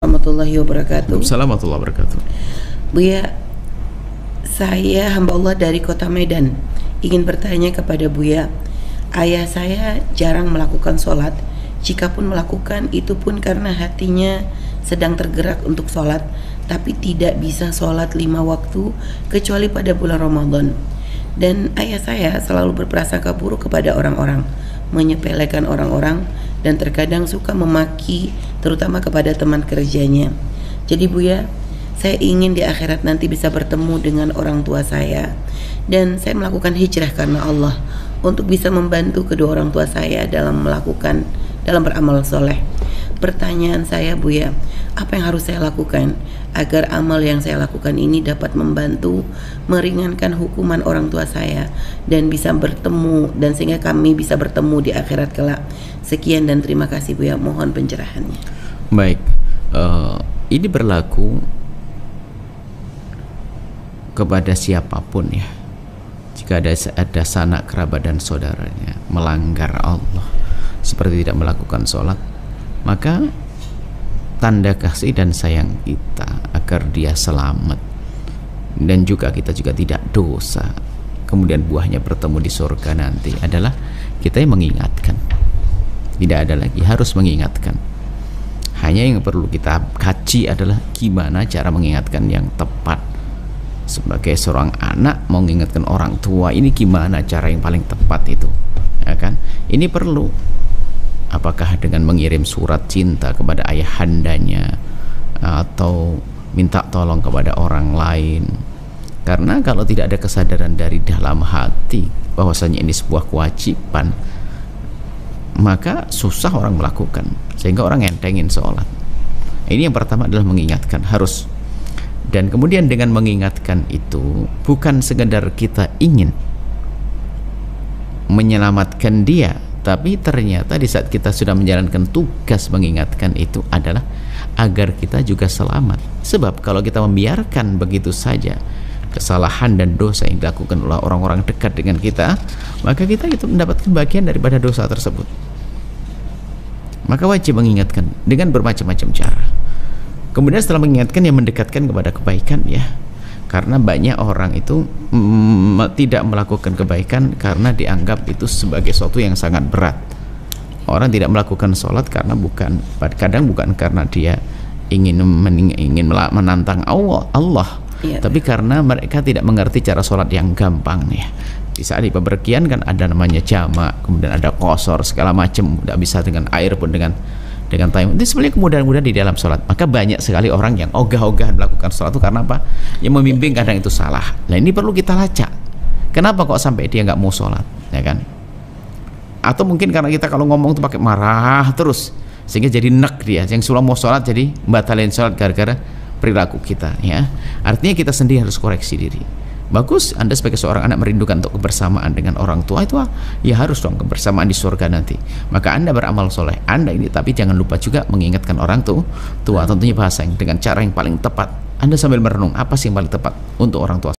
warahmatullahi wabarakatuh. Waalaikumsalam warahmatullahi wabarakatuh. Buya, saya hamba Allah dari kota Medan. Ingin bertanya kepada Buya, ayah saya jarang melakukan sholat. Jikapun melakukan, itu pun karena hatinya sedang tergerak untuk sholat, tapi tidak bisa sholat 5 waktu kecuali pada bulan Ramadan. Dan ayah saya selalu berprasangka buruk kepada orang-orang, menyepelekan orang-orang, dan terkadang suka memaki, terutama kepada teman kerjanya. Jadi Buya, saya ingin di akhirat nanti bisa bertemu dengan orang tua saya, dan saya melakukan hijrah karena Allah untuk bisa membantu kedua orang tua saya dalam beramal soleh. Pertanyaan saya Buya, apa yang harus saya lakukan agar amal yang saya lakukan ini dapat membantu meringankan hukuman orang tua saya dan bisa bertemu, dan sehingga kami bisa bertemu di akhirat kelak. Sekian dan terima kasih Buya, mohon pencerahannya. Baik, ini berlaku kepada siapapun ya. Jika ada sanak kerabat dan saudaranya melanggar Allah seperti tidak melakukan sholat, maka tanda kasih dan sayang kita agar dia selamat dan juga kita juga tidak dosa, kemudian buahnya bertemu di surga nanti, adalah kita yang mengingatkan. Tidak ada lagi, harus mengingatkan. Hanya yang perlu kita kaji adalah gimana cara mengingatkan yang tepat. Sebagai seorang anak mau mengingatkan orang tua, ini gimana cara yang paling tepat itu, ya kan? Ini perlu. Apakah dengan mengirim surat cinta kepada ayahandanya, atau minta tolong kepada orang lain? Karena kalau tidak ada kesadaran dari dalam hati bahwasanya ini sebuah kewajiban, maka susah orang melakukan, sehingga orang entengin sholat. Ini yang pertama adalah mengingatkan, harus. Dan kemudian dengan mengingatkan itu bukan sekedar kita ingin menyelamatkan dia, tapi ternyata di saat kita sudah menjalankan tugas mengingatkan itu adalah agar kita juga selamat. Sebab kalau kita membiarkan begitu saja kesalahan dan dosa yang dilakukan oleh orang-orang dekat dengan kita, maka kita itu mendapatkan bagian daripada dosa tersebut. Maka wajib mengingatkan dengan bermacam-macam cara. Kemudian setelah mengingatkan, yang mendekatkan kepada kebaikan ya. Karena banyak orang itu tidak melakukan kebaikan karena dianggap itu sebagai sesuatu yang sangat berat. Orang tidak melakukan sholat karena kadang bukan karena dia ingin menantang Allah, ya, tapi karena mereka tidak mengerti cara sholat yang gampang ya. Di saat di pepergian kan ada namanya jamak, kemudian ada qasar, segala macam, tidak bisa dengan air pun dengan tayamum. Itu sebenarnya kemudahan-kemudahan di dalam sholat. Maka banyak sekali orang yang ogah-ogahan melakukan sholat itu karena apa? Yang membimbing kadang itu salah. Nah ini perlu kita lacak. Kenapa kok sampai dia nggak mau sholat, ya kan? Atau mungkin karena kita kalau ngomong itu pakai marah terus, sehingga jadi nek dia. Yang sudah mau sholat jadi batalin sholat gara-gara perilaku kita, ya. Artinya kita sendiri harus koreksi diri. Bagus, Anda sebagai seorang anak merindukan untuk kebersamaan dengan orang tua, itu ya harus dong kebersamaan di surga nanti. Maka Anda beramal soleh Anda ini, tapi jangan lupa juga mengingatkan orang tua, tentunya bahasa yang dengan cara yang paling tepat. Anda sambil merenung apa sih yang paling tepat untuk orang tua.